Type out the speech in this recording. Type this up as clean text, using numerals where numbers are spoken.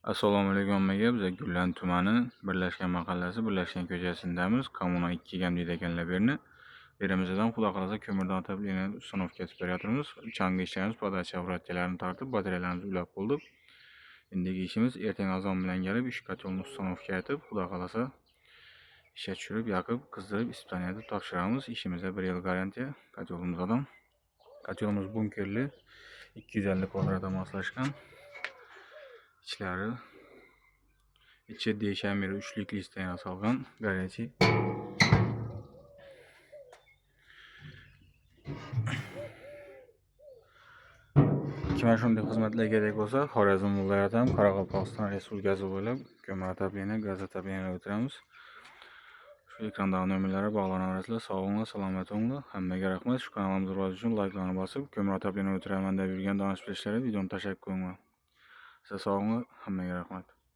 Assalomu alaykum hammaga. Biz Gullan tumani Birlashgan mahallasi Birlashgan ko'chasidamiz. Kommunal 2 ham deydi ekanlar bu yerni. Yerimizdan xudo qalasa ko'mirdan отопление ustanovka etib berayotimiz. Changni ishlaymiz, podacha obratkalarni tortib, batareyalarimizni ulab bo'ldik. Endigi ishimiz ertaga azon bilan kelib, ish kotelni ustanovka etib, xudo qalasa ishga tushirib, yoqib, qizdirib, испытание etib topshiramiz. Ishimizda 1 yil garantiya. Kotelimiz Kotelimiz bunkerli 250 kvadratga moslashgan. İçleri içi değişen bir üçlük listeye yasalgan garajı. Kime shunday xizmatlar kerak bo'lsa, Xorazm viloyati ham Qoraqalpog'iston Respublikasi bo'ylab ko'mir отопление, gaz отопление o'tiramiz. Shu ekrandagi nomerlarga bog'lanaverasizlar. Sog'inglar, salomat bo'linglar. Hammaga rahmat. Shu kanalimizga rivoji uchun like'larni bosib, ko'mir otопление o'tiraman deb yurgan donishmandlarga videoni tashlab qo'yinglar. Siz sog'inglar, hammaga rahmat.